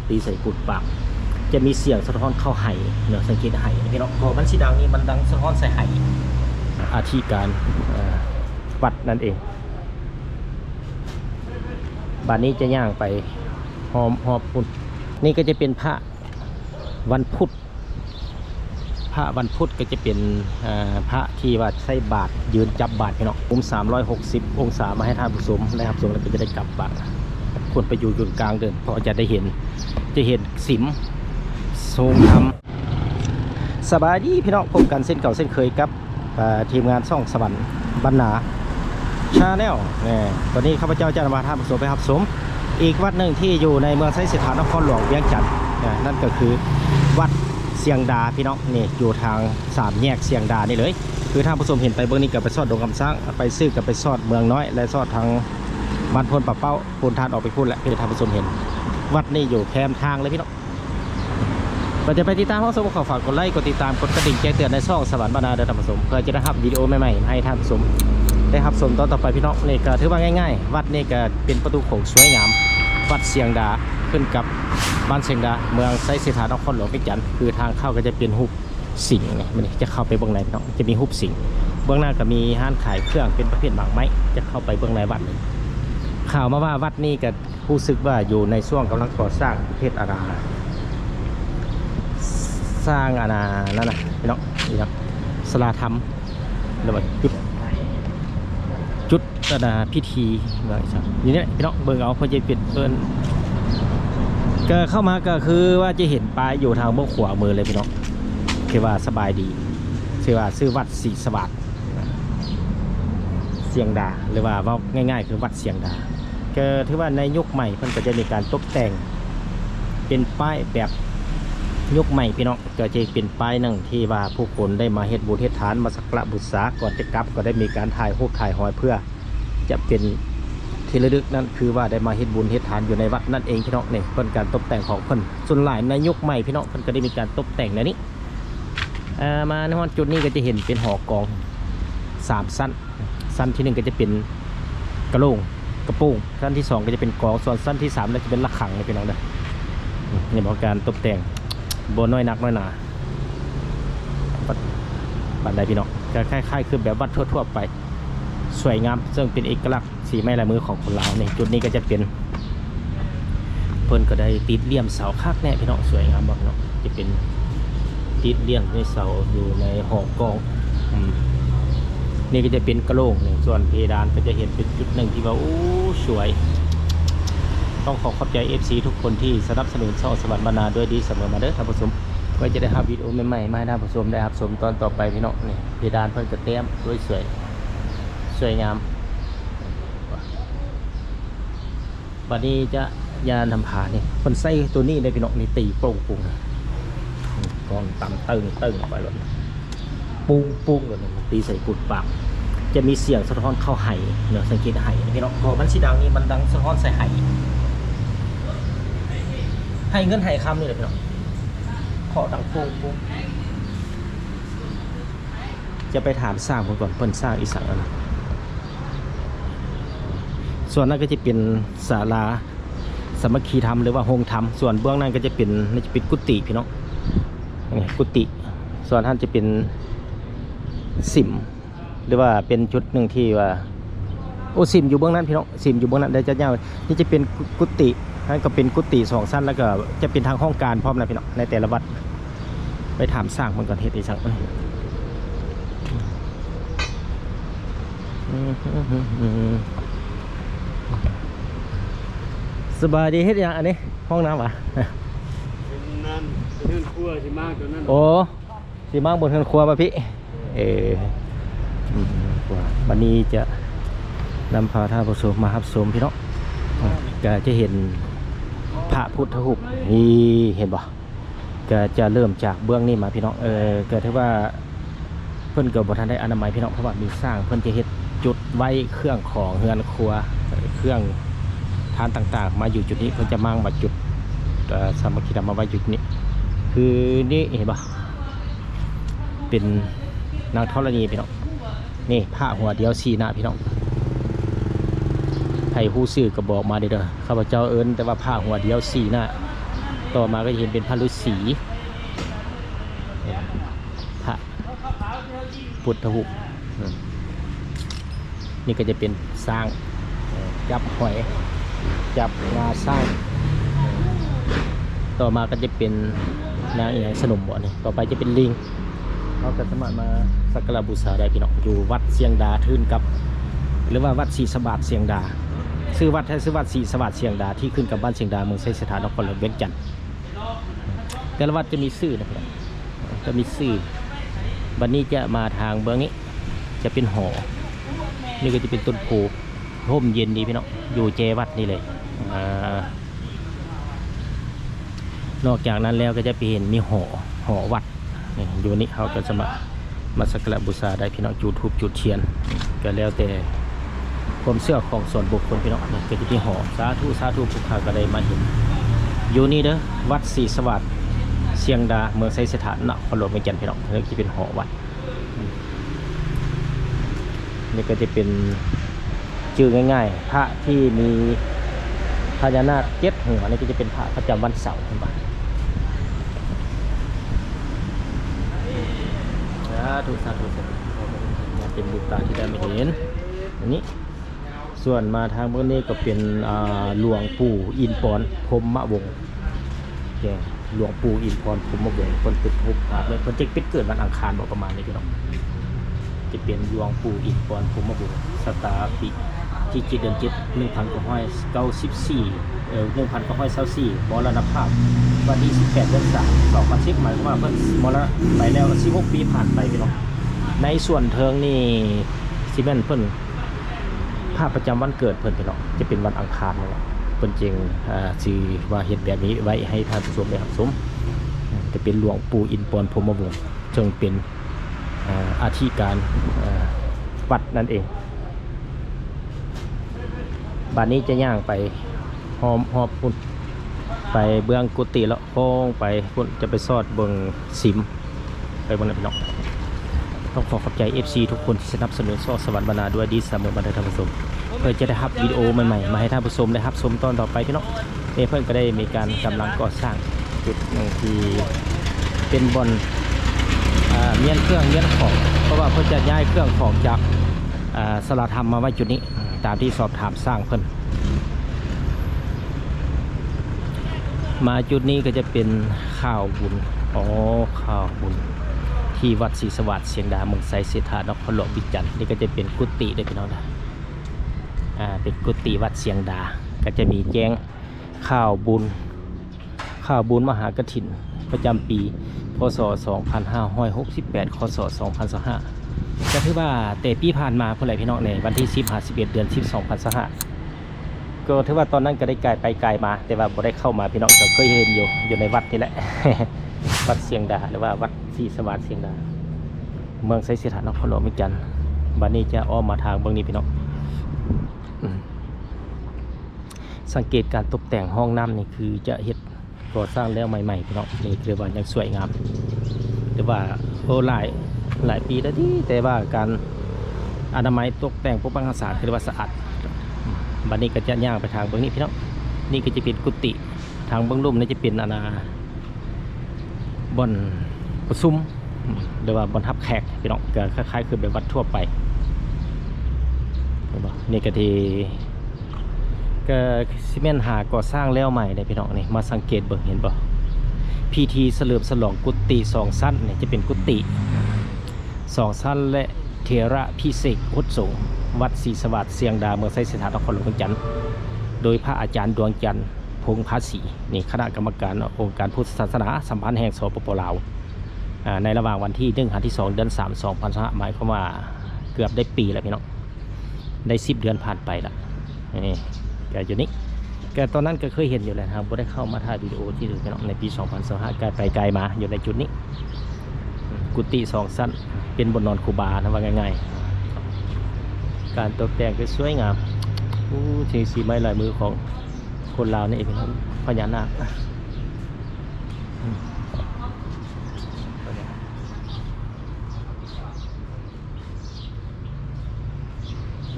ตีใส่กุดปากจะมีเสียงสะท้อนเข้าไหเนาะสังเกตไหพี่น้องก็มันสีดังนี่มันดังสะท้อนใส่ไหอาธิการวัดนั่นเองบัดนี้จะย่างไปหอบพุทธนี่ก็จะเป็นพระวันพุธพระวันพุธก็จะเป็นพระที่ว่าใส่บาตรยืนจับบาตรพี่น้อง360 องศามาให้ท่านผู้ชมนะครับชมแล้วก็จะได้กลับบ้านควรไปอยู่กลางเดินเพราะจะได้เห็นสิมทรงธรรมสบายดีพี่น้องพบกันเส้นเก่าเส้นเคยกับทีมงานช่องสวรรค์บรรณาชาแนลตอนนี้ข้าพเจ้าจะมาท่านผู้ชมไปรับชมอีกวัดหนึ่งที่อยู่ในเมืองไซสถานนครหลวงเวียงจันทร์นั่นก็คือวัดเสียงดาพี่น้องนี่อยู่ทาง3แยกเสียงดานี่เลยคือท่านผู้ชมเห็นไปเบื้องนี้กับไปซอดดงคำช้างไปซื้อกับไปซอดเมืองน้อยและซอดทางบ้านพลปะเป้าพูนทานออกไปพูดแล้วพี่ท่านผู้ชมเห็นวัดนี่อยู่แคมทางเลยพี่น้องเราจะไปติดตามข้อสมขอฝากกดไลค์กดติดตามกดกระดิ่งแจ้งเตือนในช่องสวรรค์บรรณาเดินท่านผู้ชมเพื่อจะได้รับวิดีโอใหม่ๆให้ท่านผู้ชมได้รับชมตอนต่อไปพี่น้องนี่ก็ถือว่าง่ายๆวัดนี่ก็เป็นประตูโขงสวยงามวัดเสียงดาขึ้นกับบ้านเสียงดาเมืองไซสถานนครหลวงเวียงจันทร์คือทางเข้าก็จะเป็นหุบสิงห์นี่มันจะเข้าไปเบื้องในพี่น้องจะมีหุบสิงห์เบื้องหน้าก็มีห้านขายเครื่องเป็นประเภทหมากไม้จะเข้าไปเบื้องในวัดเลยข่าวมาว่าวัดนี้ก็ผู้ซึกว่าอยู่ในช่วงกำลังก่อสร้างประเทศอาราสร้างอาณานั่นนะพี่น้องนี่ครับสลาธรรมหรือว่าจุดพิธีอะไรสักอย่างนี้พี่น้องเบิ่งเอาพอจะเปลี่ยนเปิ้นก็เข้ามาก็คือว่าจะเห็นป้ายอยู่ทางเบื้องขวามือเลยพี่น้องคือว่าสบายดีคือว่าชื่อวัดศรีสวัสดิ์เสียงดาหรือว่าง่ายๆคือวัดเสียงดาก็ถือว่าในยุคใหม่มันก็จะมีการตกแต่งเป็นป้ายแบบยุคใหม่พี่น้องก็จะเป็นป้ายหนึ่งที่ว่าผู้คนได้มาเฮ็ดบุญเฮ็ดทานมาสักการะบูชาก่อนจะกลับก็ได้มีการถ่ายรูปถ่ายหอยเพื่อจะเป็นที่ระลึกนั่นคือว่าได้มาเฮ็ดบุญเฮ็ดทานอยู่ในวัดนั่นเองพี่น้องนี่เพิ่นการตกแต่งของเพิ่นส่วนหลายในยุคใหม่พี่น้องเพิ่นก็ได้มีการตกแต่งในนี้มาในจุดนี้ก็จะเห็นเป็นหอกอง3สั้นที่1ก็จะเป็นกระโหลกกระโปงสั้นที่2ก็จะเป็นกองส่วนสั้นที่3แล้วจะเป็นระฆังเลยพี่น้องเด้อนี่เป็นการตกแต่งบนน้อยนักน้อยหนาบันไดพี่น้องจะคล้ายๆคือแบบวัดทั่วๆไปสวยงามซึ่งเป็นเอกลักษณ์สีไม้ลายมือของคนลาวนี่จุดนี้ก็จะเป็นเพิ่นก็ได้ติดเลี่ยมเสาคักแน่พี่น้องสวยงามมากเนาะจะเป็นติดเลี่ยมในเสาอยู่ในหอกองนี่ก็จะเป็นกระโหลกนี่ส่วนเพดานก็จะเห็นเป็นจุดหนึ่งที่ว่าโอ้สวยต้องขอบใจ FC ทุกคนที่สนับสนุนช่องสวรรค์บรรณาด้วยดีเสมอมาเด้อท่านผู้ชมก็จะได้รับวิดีโอใหม่ๆมาให้ท่านผู้ชมได้รับชมตอนต่อไปพี่น้องนี่เพดานเพิ่นก็เต็มด้วยสวยงามบัดนี้จะยานทำผานี่คนใส่ตัวนี้ได้พี่น้องนี่ตีโป่งปุ้งก่อนต่ำตึงไปเลยปุ้งเลยตีใส่กุดปากจะมีเสียงสะท้อนเข้าไหเนาะสังเกตไหพี่น้องก็มันสีดังนี่มันดังสะท้อนใส่ไหเงินไหคำนี่เลยพี่น้องขอดังปุ้งจะไปถามสร้างผมก่อนเพิ่นสร้างอีสังอะไรส่วนนั้นก็จะเป็นศาลาสามัคคีธรรมหรือว่าโฮงธรรมส่วนเบื้องนั้นก็จะเป็นกุฏิพี่น้องนี่กุฏิส่วนท่านจะเป็นสิมหรือว่าเป็นจุดหนึ่งที่ว่าโอ้สิมอยู่เบื้องนั้นพี่น้องสิมอยู่เบื้องนั้นได้จะยาวนี่จะเป็นกุฏินั่นก็เป็นกุฏิ2 ชั้นแล้วก็จะเป็นทางห้องการพร้อมนะพี่น้องในแต่ละวัดไปถามสร้างมันก่อนเฮ็ดอีสังสบายดีเฮ็ดอย่างอันนี้ห้องน้ำวะเป็นนั่นเป็นเฮือนครัวที่มากตัวนั้นโอ้ที่มากบนเฮือนครัวป่ะพี่วันนี้จะนำพาท่านผู้ชมมารับชมพี่น้องก็จะเห็นพระพุทธรูปนี่เห็นบ่ก็จะเริ่มจากเบื้องนี้มาพี่น้องก็ถือว่าเพิ่นก็บ่ทันได้อนามัยพี่น้องเพราะว่ามีสร้างเพิ่นจะเฮ็ดจุดไว้เครื่องของเฮือนครัวเครื่องทานต่างๆมาอยู่จุดนี้เพิ่นจะมั่งมาจุดสามัคคีธรรมมาไว้จุดนี้คือนี่เห็นป่ะเป็นนางธรณีพี่น้องนี่ผ้าหัวเดียวสีหน้าพี่น้องให้ผู้ซื้อก็บอกมาเด้อข้าพเจ้าเอิ้นแต่ว่าผ้าหัวเดียวสีหน้า ต่อมาก็จะเห็นเป็นพระฤาษีพระพุทธรูปนี่ก็จะเป็นสร้างจับหอยจับงาสร้างต่อมาก็จะเป็นนางสนมบ่นี่ต่อไปจะเป็นลิงเราจะสามารถมาสักการะบูชาได้พี่น้องอยู่วัดเสียงดาทื่นกับหรือว่าวัดศรีสวัสดิ์เสียงดาชื่อวัดชื่อวัดศรีสวัสดิ์เสียงดาที่ขึ้นกับบ้านเสียงดาเมืองไซสถานนครหลวงเวียงจันทร์แต่ละวัดจะมีชื่อนะครับจะมีชื่อวันนี้จะมาทางเบื้องนี้จะเป็นหอนี่ก็จะเป็นต้นโพร่มเย็นดีพี่น้องอยู่เจวัดนี่เลยนอกจากนั้นแล้วก็จะไปเห็นมีหอวัดอยู่นี่เขาก็จะมาสักการะบูชาได้พี่น้องจุดธูปจุดเทียนก็แล้วแต่ความเชื่อของส่วนบุคคลพี่น้องนี่ก็จะมีหอสาธุผู้ข้าก็ได้มาเห็นอยู่นี่เด้อวัดศรีสวัสดิ์เสียงดาเมืองไซสถานนครหลวงเวียงจันทร์พี่น้องนี่จะเป็นหอวัดนี่ก็จะเป็นชื่อง่ายๆพระที่มีพญานาค7 หัวนี่ก็จะเป็นพระประจำวันเสาร์ขึ้นมาสาธุเป็นบุญตาที่ได้ไม่เห็นอันนี้ส่วนมาทางบนนี้ก็เป็นหลวงปู่อินปอนพรหมวงศ์หลวงปู่อินปอนพรหมวงศ์คนติดทุกข์เลยคนจะเป็นเกิดวันอังคารบอกประมาณนี้พี่น้องจะเป็นหลวงปู่อินปอนพรหมวงศ์สตาปิที่7 เดือน 7 1994 1924มรณภาพวันที่18 เดือน 3 2010หมายความว่าเพิ่นมรณะไปแล้ว16 ปีผ่านไปพี่น้องในส่วนเทิงนี่ซีเมนเพิ่นภาพประจำวันเกิดเพิ่นพี่น้องจะเป็นวันอังคารนี่แหละเพิ่นจึงสิว่าเฮ็ดแบบนี้ไว้ให้ท่านผู้ชมได้รับชมจะเป็นหลวงปู่อินปอนพรหมวงศ์จึงเป็นอาธิการวัดนั่นเองบ้านนี้จะย่างไปหอบพุ่นไปเบื้องกุฏิแล้วโค้งไปพุ่นจะไปซอดเบื้องสิมไปบนนั้นพี่น้องต้องขอขอบใจ FC ทุกคนที่สนับสนุนซอสวรรค์บรรณาด้วยดีเสมอมาได้ท่านผู้ชมเพื่อจะได้รับวิดีโอใหม่ๆมาให้ท่านผู้ชมได้รับชมตอนต่อไปพี่น้องเพื่อนก็ได้มีการกำลังก่อสร้างจุดหนึ่งที่เป็นบอนเมียนเครื่องเมียนของเพราะว่าเพื่อจะย้ายเครื่องของจากสลาธรรมมาไว้จุดนี้ตามที่สอบถามสร้างเพิ่นมาจุดนี้ก็จะเป็นข้าวบุญข้าวบุญที่วัดศรีสวัสดิ์เสียงดาเมืองไซสถานนครหลวงเวียงจันทร์นี่ก็จะเป็นกุฏิได้พี่น้องนะเป็นกุฏิวัดเสียงดาก็จะมีแจ้งข้าวบุญมหากฐินประจำปีพศ 2568 คศ 2025ก็ถือว่าแต่ปีผ่านมาเพื่อไรพี่น้องในวันที่11 เดือน 10 2025ก็ถือว่าตอนนั้นก็ได้ไปไกลมาแต่ว่าบ่ได้เข้ามาพี่น้องก็เคยเห็นอยู่ในวัดนี่แหละ วัดเสียงดาหรือว่าวัดศรีสวัสดิ์เสียงดาเมืองไซสถานนครหลวงเวียงจันทร์บัดนี้จะอ้อมมาทางเบื้องนี้พี่น้องสังเกตการตกแต่งห้องน้ำนี่คือจะเฮ็ดก่อสร้างแล้วใหม่ๆพี่น้องนี่เรียกว่ายังสวยงามหรือว่าหลายปีแล้วที่แต่ว่าการอนามัยตกแต่งปกปักรักษาคือว่าสะอาดบัดนี้ก็จะย่างไปทางเบื้องนี้พี่น้องนี่ก็จะเป็นกุฏิทางเบื้องลุ่มนี่จะเป็นบ่อนประชุมหรือว่าบ่อนทับแขกพี่น้องก็คล้ายๆคือแบบวัดทั่วไปนี่ก็ที่ก็ซีเมนต์หาก่อสร้างแล้วใหม่เลยพี่น้องนี่มาสังเกตเบิ่งเห็นป่ะพิธีเฉลิมฉลองกุฏิ2 ชั้นเนี่ยจะเป็นกุฏิ2 ชั้นและเถระพิเศษอุสงฆ์วัดศรีสวัสดิ์เสียงดาเมืองไซสถานนครหลวงเวียงจันทร์โดยพระอาจารย์ดวงจันทร์พงษ์ภาษีนี่คณะกรรมการองค์การพุทธศาสนาสัมพันธ์แห่งสปป.ลาวในระหว่างวันที่1 ที่ 2 เดือน 3 2025หมายความว่าเกือบได้ปีแล้วพี่น้องได้10 เดือนผ่านไปละนี่แกอยู่นี่แกตอนนั้นก็เคยเห็นอยู่แล้วครับบ่ได้เข้ามาถ่ายวิดีโอที่ดูพี่น้องในปี 2025ไกลมาอยู่ในจุดนี้กุฏิ2 ชั้นเป็นบนนอนครูบานะว่าง่ายๆการตกแต่งก็สวยงามสีไม้ลายมือของคนลาวนี่เองเป็นพญานาค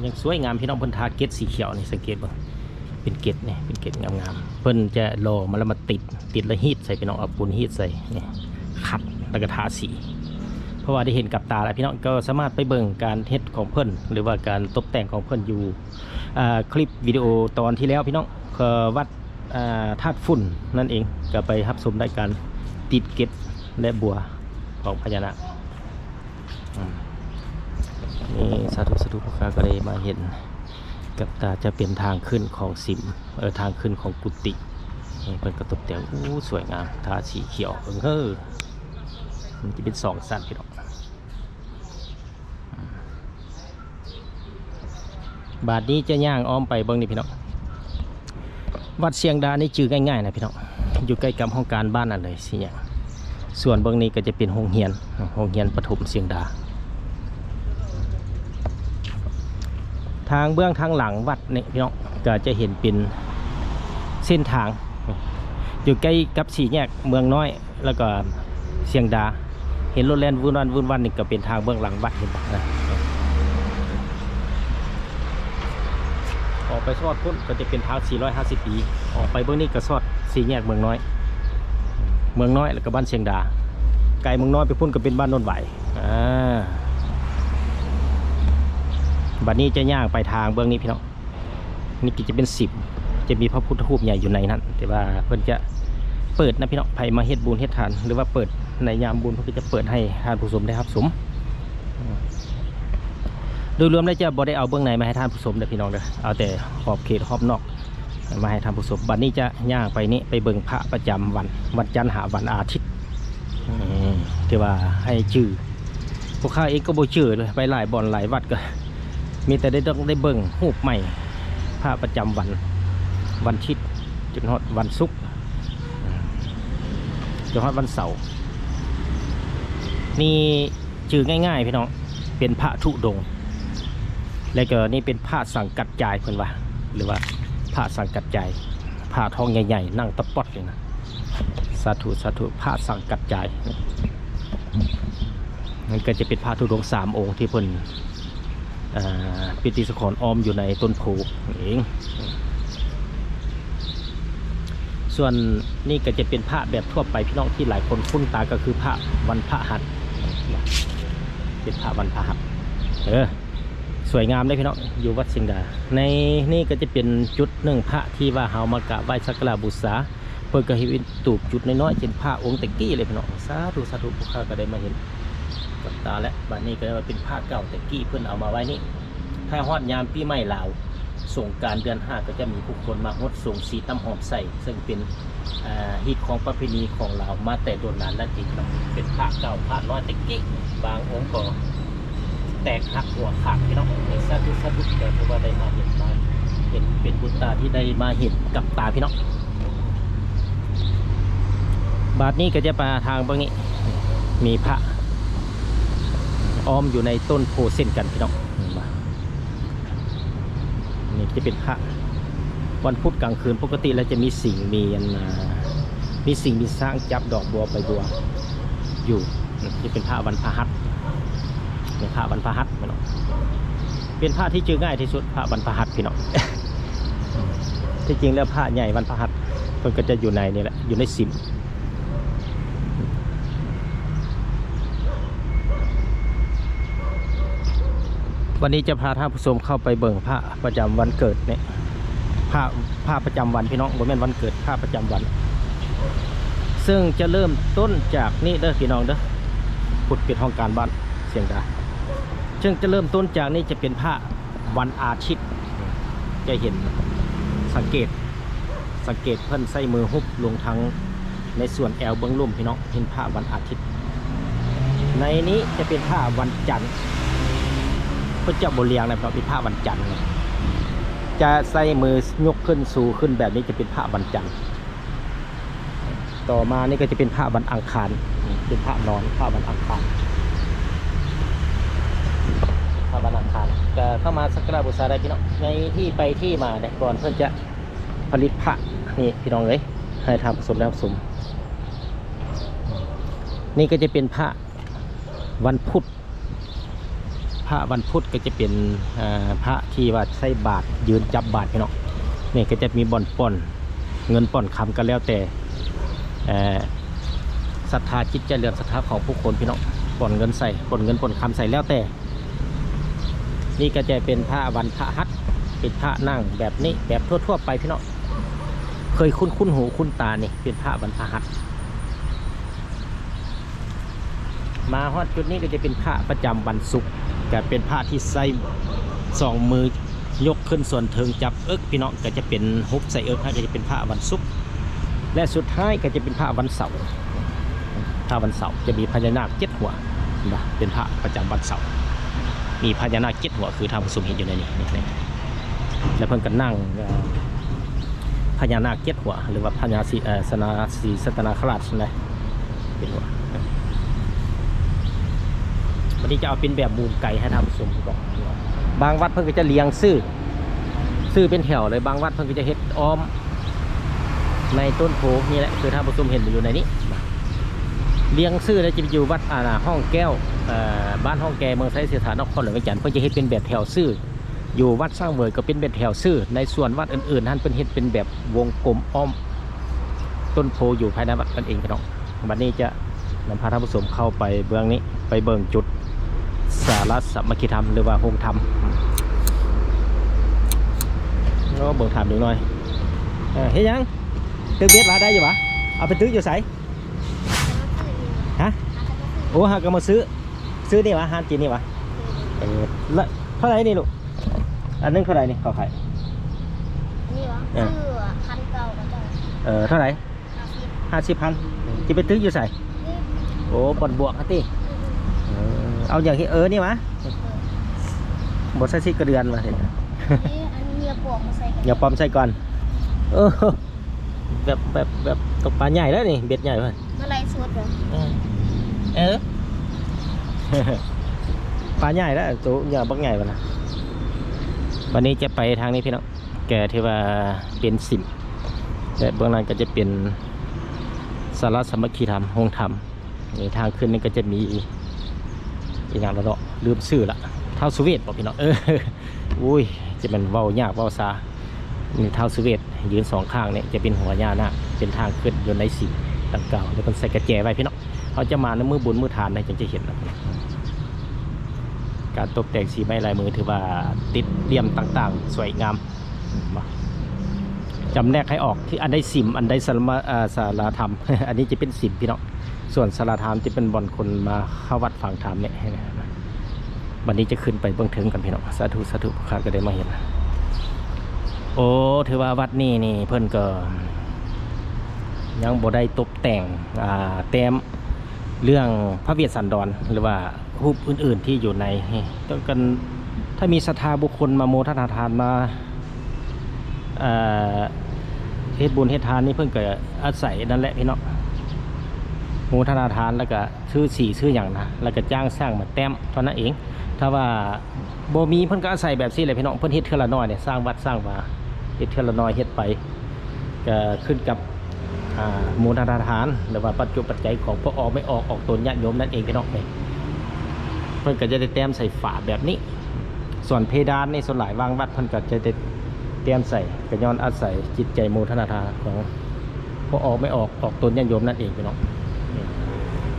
ยังสวยงามพี่น้องบนทาเก็ตสีเขียวนี่สังเกตบ่ เป็นเกล็ดเนี่ยเป็นเกล็ดงามๆเพิ่นจะรอมาแล้วมาติดแล้วฮีทใส่พี่น้องเอาปูนฮีทใส่เนี่ยขัดแล้วก็ทาสีเพราะว่าได้เห็นกับตาแล้วพี่น้องก็สามารถไปเบิ่งการเฮ็ดของเพิ่นหรือว่าการตกแต่งของเพิ่นอยู่คลิปวิดีโอตอนที่แล้วพี่น้องวัดธาตุฝุ่นนั่นเองก็ไปรับชมได้การติดเกล็ดและบัวของพญานาคนี่สาธุพ่อค้าก็ได้มาเห็นกับตาจะเป็นทางขึ้นของสิมทางขึ้นของกุฏินี่เพิ่นก็ตกแต่งสวยงามทาสีเขียวมันจะเป็น2 สั้นพี่น้องบาทนี้จะย่างอ้อมไปเบิ่งนี่พี่น้องวัดเชียงดานี่ชื่อง่ายๆนะพี่น้องอยู่ใกล้กับห้องการบ้านอะไรสิอย่างส่วนเบื้องนี้ก็จะเป็นโรงเรียนประถมเชียงดาทางเบื้องทางหลังวัดนี่พี่น้องก็จะเห็นเป็นเส้นทางอยู่ใกล้กับสี่แยกเมืองน้อยแล้วก็เชียงดาเห็นรถแล่นวุ่นวันนี่ก็เป็นทางเบื้องหลังวัดเห็นปะนะออกไปซอดพุ่นก็จะเป็นทาง450 ปีออกไปเบื้องนี้ก็ซอดสี่แยกเมืองน้อยแล้วก็บ้านเชียงดาไกลเมืองน้อยไปพุ่นก็เป็นบ้านโนนไหวบัดนี้จะย่างไปทางเบื้องนี้พี่น้องนี่ก็จะเป็น10จะมีพระพุทธรูปใหญ่อยู่ในนั้นแต่ว่าเพิ่นจะเปิดนะพี่น้องไผมาเฮ็ดบุญเฮ็ดทานหรือว่าเปิดในยามบุญเพิ่นก็จะเปิดให้ท่านผู้ชมได้รับชมโดยรวมแล้วจะบ่ได้เอาเบื้องในมาให้ท่านผู้ชมเด้อพี่น้องเด้อเอาแต่ขอบเขตรอบนอกมาให้ท่านผู้ชมบัดนี้จะย่างไปนี้ไปเบิ่งพระประจำวันจันทร์หาวันอาทิตย์ที่ว่าให้ชื่อพวกข้าเองก็บ่ชื่อเลยไปหลายบ่อนหลายวัดก็มีแต่ได้ต้องได้เบิ่งรูปใหม่พระประจำวันอาทิตย์จนฮอดวันศุกร์จนฮอดวันเสาร์นี่ชื่อง่ายๆพี่น้องเป็นพระธุดงค์แล้วก็นี่เป็นพระสังกัดจายเพิ่นว่าหรือว่าพระสังกัดจายพระทองใหญ่ๆนั่งตะปอดเลยนะสาธุพระสังกัดจายมันก็จะเป็นพระธุดงค์3 องค์ที่เพิ่นปิติสขรอ้อมอยู่ในต้นโพเองส่วนนี่ก็จะเป็นพระแบบทั่วไปพี่น้องที่หลายคนคุ้นตาก็คือพระวันพฤหัสเป็นพระวันพฤหัสสวยงามเลยพี่น้องอยู่วัดเชียงดาในนี่ก็จะเป็นจุดหนึ่งพระที่ว่าเฮามากราบไหว้สักการะบูชาเพิ่นก็เห็นตูบจุดน้อยๆเป็นพระองค์ตะกี้เลยพี่น้องสาธุพวกข้าก็ได้มาเห็นกับตาและบัดนี้ก็เป็นพระเก่าตะกี้เพิ่นเอามาไว้นี่ถ้าฮอดยามปีใหม่ลาวสงกรานต์เดือน5ก็จะมีผู้คนมางดส่งสีน้ำหอมใส่ซึ่งเป็นฮิตของประเพณีของลาวมาแต่โดนนานแล้วจริงครับเป็นพระเก่าพระน้อยตะกี้บางองค์ก็แตกหักหัวขาดพี่น้องสาธุแต่เพราะว่าได้มาเห็นเป็นบุญตาที่ได้มาเห็นกับตาพี่น้องบาทนี้ก็จะไปทางบางนี้มีพระอ้อมอยู่ในต้นโพเส้นกันพี่น้องนี่จะเป็นพระวันพุธกลางคืนปกติแล้วจะมีสิ่งมีสร้างจับดอกบัวใบบัวอยู่ที่เป็นพระวันพฤหัสเป็นพระวันพฤหัสพี่น้องเป็นพระที่เจอง่ายที่สุดพระวันพฤหัสพี่น้องที่จริงแล้วพระใหญ่วันพฤหัสมันก็จะอยู่ในนี่แหละอยู่ในสิมวันนี้จะพาท่านผู้ชมเข้าไปเบิ่งพระประจำวันเกิดเนี่ยพระประจำวันพี่น้องบ่แม่นวันเกิดพระประจำวันซึ่งจะเริ่มต้นจากนี่เด้อพี่น้องเด้อพุทธเป็นห้องการบ้านเชียงดาซึ่งจะเริ่มต้นจากนี่จะเป็นพระวันอาทิตย์จะเห็นสังเกตเพิ่นใส่มือฮุบลงทั้งในส่วนแอวเบื้องลุ่มพี่น้องเห็นพระวันอาทิตย์ในนี้จะเป็นพระวันจันทร์พระเจ้าบเลียงนะครับเป็นพระวันจันทร์จะใส่มือยกขึ้นสูงขึ้นแบบนี้จะเป็นพระวันจันทร์ต่อมานี่ก็จะเป็นพระวันอังคารเป็นพระนอนพระวันอังคารพระวันอังคารก็เข้ามาสักการะบูชาได้พี่น้องในที่ไปที่มาแต่ก่อนเพื่อจะผลิตพระนี่พี่น้องเลยให้ทำผสมแล้วผสมนี่ก็จะเป็นพระวันพุธพระวันพุธก็จะเป็นพระที่ว่าใส่บาตรยืนจับบาตรพี่น้อง นี่ก็จะมีบ่อนป่อนเงินป่อนคำกันแล้วแต่ศรัทธาจิตใจเลื่อมศรัทธาของผู้คนพี่น้องป่อนเงินใส่ป่อนเงินป่อนคำใส่แล้วแต่นี่ก็จะเป็นพระวันพระหัตถ์เป็นพระนั่งแบบนี้แบบทั่วๆไปพี่น้องเคยคุ้นหูคุ้นตานี่เป็นพระวันพระหัตถ์มาฮอดจุดนี้ก็จะเป็นพระประจำวันศุกร์ก็เป็นพระที่ใส่2 มือยกขึ้นส่วนเทิงจับเอิกพี่น้องก็จะเป็นฮุบใส่เอิกก็จะเป็นพระวันศุกร์และสุดท้ายก็จะเป็นพระวันเสาร์ถ้าวันเสาร์จะมีพญานาค7 หัวเป็นพระประจำวันเสาร์มีพญานาค7 หัวคือทางผสมเห็นอยู่ในนี้แล้วเพิ่นก็นั่งพญานาค7 หัวหรือว่าพญาศรีสัตนาคราชนะเป็นหัววันนี้จะเอาเป็นแบบมูลไก่ให้ทำผสมก่อนบางวัดเพิ่นก็จะเลี้ยงซื่อเป็นแถวเลยบางวัดเพิ่นก็จะเฮ็ดอ้อมในต้นโพนี่แหละคือทางผสมเห็นอยู่ในนี้เลี้ยงซื่อแล้วจะไปอยู่วัดห้องแก้วบ้านห้องแกเมืองไซเสียฐานนครหลวงวิจารณ์เพิ่นจะเฮ็ดเป็นแบบแถวซื่ออยู่วัดสร้างเวยก็เป็นแบบแถวซื่อในส่วนวัดอื่นๆท่านเป็นเฮ็ดเป็นแบบวงกลมอ้อมต้นโพอยู่ภายในวัดนั่นเองพี่น้องวันนี้จะนำพาท่านผู้ชมเข้าไปเบื้องนี้ไปเบิ่งจุดสาระสามัคคีธรรมหรือว่าโฮงธรรมแล้วเบิ่งถามดูหน่อยเฮ้ยยังตื้อเบ็ดมาได้อยู่ปะเอาไปตื้ออยู่ไสฮะโอ้หาก็มาซื้อนี่วะฮานจีนนี่วะละเท่าไหร่นี่ลูกอันนึงเท่าไหร่นี่เขาขายนี่วะชื่อ1,900ก็จะเท่าไหร่50,000จะไปตื้ออยู่ใส่โอ้บดบวกฮะติเอาอย่างที่นี่วะบดใส่ซิกระเดือนมาเห็นอันนี้อย่าปลอมมาใส่กันอย่าปลอมใส่ก่อนแบบตกปลาใหญ่แล้วนี่เบ็ดใหญ่เลยเมื่อไรสดเหรอปลาใหญ่แล้วตัวอย่าบักใหญ่ป่ะนะวันนี้จะไปทางนี้พี่น้องแกที่ว่าเป็นสิมแต่เบื้องหลังก็จะเป็นสาระสามัคคีธรรมโฮงธรรมในทางขึ้นนี่ก็จะมีอย่างละเนาะลืมชื่อละเท้าสวีทบอกพี่น้องอุ้ยจะเป็นเว้ายากเว้าซานี่เท้าสวีทยืน2 ข้างเนี่ยจะเป็นหัวญานาคเป็นทางขึ้นอยู่ในสีดังกล่าวแล้วก็ใส่กระแจไว้พี่น้องเขาจะมาในมือบุญมือทานนะจึงจะเห็นนะการตกแต่งสีไม้ลายมือถือว่าติดเหลี่ยมต่างๆสวยงามจำแนกให้ออกที่อันใดสิมอันใดสารธรรม อันนี้จะเป็นสิมพี่น้องส่วนสารธรรมจะเป็นบ่อนคนมาเข้าวัดฝั่งธรรมเนี่ยวันนี้จะขึ้นไปเบื้องถึงกันพี่น้องสาธุข้าก็ได้มาเห็นโอ้ถือว่าวัดนี่เพิ่นก็ยังบ่ได้ตกแต่งแต้มเรื่องพระเวสสันดรหรือว่ารูปอื่นๆที่อยู่ในต้องกันถ้ามีศรัทธาบุคคลมาโมทนาทานมาเฮ็ดบุญเฮ็ดทานนี่เพิ่นก็อาศัยนั่นแหละพี่น้องโมทนาทานแล้วก็ชื่ออย่างนะแล้วก็จ้างสร้างมาแต้มเท่านั้นเองถ้าว่าบ่มีเพิ่นก็อาศัยแบบซี่แหละพี่น้องเพิ่นเฮ็ดเทื่อละน้อยเนี่ยสร้างวัดสร้างว่าเฮ็ดเทื่อละน้อยเฮ็ดไปก็ขึ้นกับโมทนาทานหรือว่าปัจจุปัจจัยของพระออกไม่ออกตนญาติโยมนั่นเองพี่น้องเนี่ยเพิ่นก็จะได้แต้มใส่ฝาแบบนี้ส่วนเพดานนี่ส่วนหลายวางวัดเพิ่นก็จะได้แต้มใส่ก็ย้อนอาศัยจิตใจโมทนาทานของพระออกไม่ออกตนญาติโยมนั่นเองพี่น้อง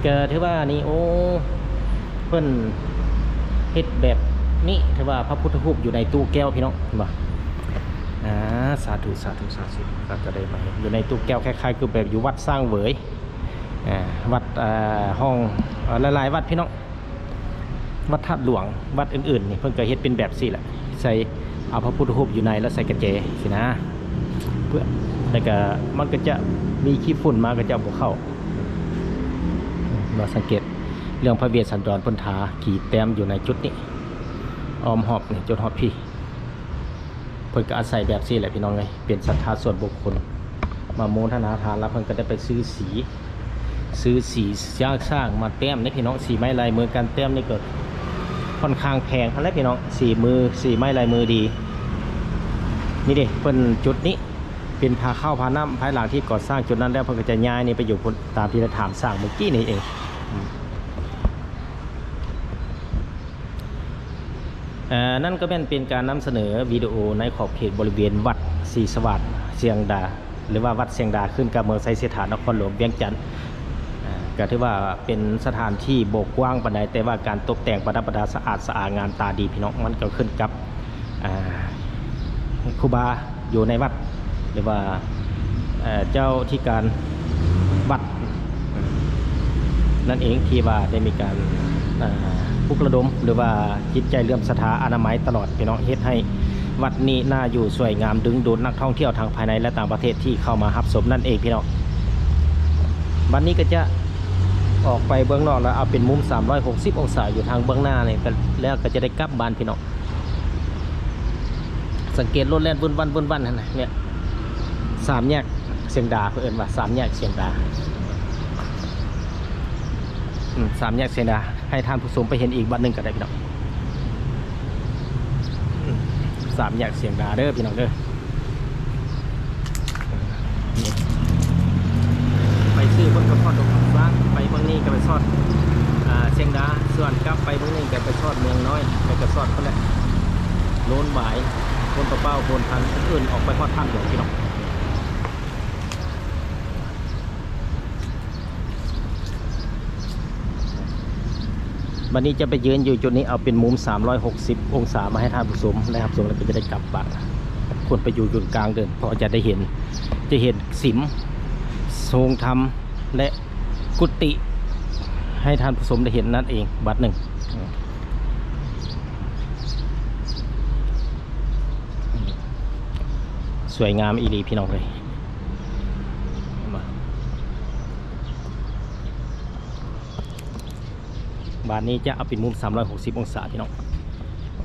ก็ถือว่านี่โอ้เพิ่นเฮ็ดแบบนี้ถือว่าพระพุทธรูปอยู่ในตู้แก้วพี่น้องเห็นบ่สาธุก็ได้มาอยู่ในตู้แก้วคล้ายๆคือแบบอยู่วัดสร้างเหวยวัดห้องหลายๆวัดพี่น้องวัดธาตุหลวงวัดอื่นๆนี่เพิ่นก็เฮ็ดเป็นแบบสี่แหละใส่เอาพระพุทธรูปอยู่ในแล้วใส่กระเจสินะเพื่อแล้วก็มันก็จะมีขี้ฝุ่นมาก็จะบ่เข้ามาสังเกตเรื่องพระเวสสันดรพนธาขี่แต้มอยู่ในจุดนี้อ้อมหอบนี่จุดหอบพี่เพิ่นก็อาศัยแบบนี้แหละพี่น้องเลยเป็นศรัทธาส่วนบุคคลมาโมทนาทานแล้วเพิ่นก็ได้ไปซื้อสีสร้างมาแต้มนี่พี่น้องสีไม้ลายมือการแต้มนี่เกิดค่อนข้างแพงแล้วพี่น้องสีไม้ลายมือดีนี่เด้เพิ่นจุดนี้เป็นพาเข้าพาน้ำภายหลังที่ก่อสร้างจุดนั้นแล้วเพิ่นก็จะย้ายนี่ไปอยู่ตามที่เราถามสร้างเมื่อกี้นี่เองนั่นก็เป็นการนำเสนอวิดีโอในขอบเขตบริเวณวัด ศรีสวัสดิ์เชียงดาหรือว่าวัดเชียงดาขึ้นกับเมืองไซเสถานนครหลวงเวียงจันทน์ก็ถือว่าเป็นสถานที่โบกกว้างปานใดแต่ว่าการตกแต่งประดับประดาสะอาดสะอางามตาดีพี่น้องมันก็ขึ้นกับครูบาอยู่ในวัดหรือว่าเจ้าที่การวัดนั่นเองที่ว่าได้มีการปลุกระดมหรือว่าจิตใจเลื่อมศรัทธาอนามัยตลอดพี่น้องเฮ็ดให้วัดนี้น่าอยู่สวยงามดึงดูดนักท่องเที่ยวทางภายในและต่างประเทศที่เข้ามารับชมนั่นเองพี่น้องวันนี้ก็จะออกไปเบื้องนอกแล้วเอาเป็นมุม360องศาอยู่ทางเบื้องหน้าเนี่ยแล้วก็จะได้กลับบ้านพี่น้องสังเกตรถแล่นวุ่นวันนะเนี่ย3 แยกเชียงดาเพื่อนว่า3 แยกเชียงดา3 แยกเชียงดาให้ท่านผู้ชมไปเห็นอีกบัดหนึ่งก็ได้พี่น้อง3 แยกเชียงดาเด้อพี่น้องเด้อไปซื้อบนกระเพาะดอกฟ้าไปเมืองนี้ก็ไปทอดเชียงดาส่วนกลับไปเมืองนี้ก็ไปทอดเมืองน้อยไปกระทอดเขาแหละโน้นหวายโคนตะเป้าโคนพันอื่นออกไปทอดท่านหลวงพี่น้องวันนี้จะไปยืนอยู่จุดนี้เอาเป็นมุม360องศามาให้ท่านผู้ชมนะครับชมแล้วก็จะได้กลับบ้านควรไปอยู่จุดกลางเดินเพราะจะได้เห็นสิมทรงธรรมและกุฏิให้ท่านผู้ชมได้เห็นนั่นเองบัดหนึ่งสวยงามอีหลีพี่น้องเลยบานนี้จะเอาเป็นมุม360องศาพี่น้อง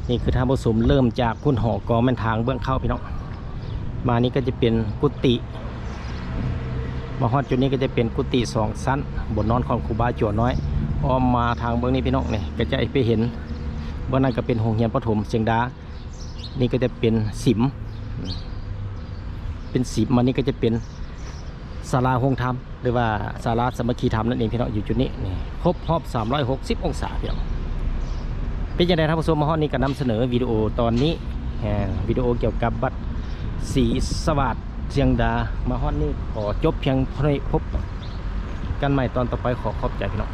นี่คือท่านผู้ชมเริ่มจากพุ่นหอกอแม่นทางเบื้องเข้าพี่น้องมานี้ก็จะเป็นกุฏิมาฮอดจุดนี้ก็จะเป็นกุฏิ2 ชั้นบนนอนของครูบาจั่วน้อยอ้อมมาทางเบื้องนี้พี่น้องนี่ก็จะไปเห็นเบื้องนั้นก็เป็นโรงเรียนประถมเชียงดานี่ก็จะเป็นสิมมันนี่ก็จะเป็นศาลาโฮงธรรมหรือว่าศาลาสามัคคีธรรมนั่นเองพี่น้องอยู่จุดนี้นี่ครบรอบ360องศาพี่น้องเป็นยังไงท่านผู้ชมมาฮอดนี้ก็นำเสนอวิดีโอตอนนี้วิดีโอเกี่ยวกับวัดศรีสวัสดิ์เชียงดามาฮอดนี้ขอจบเพียงเท่านี้พบกันใหม่ตอนต่อไปขอขอบใจพี่น้อง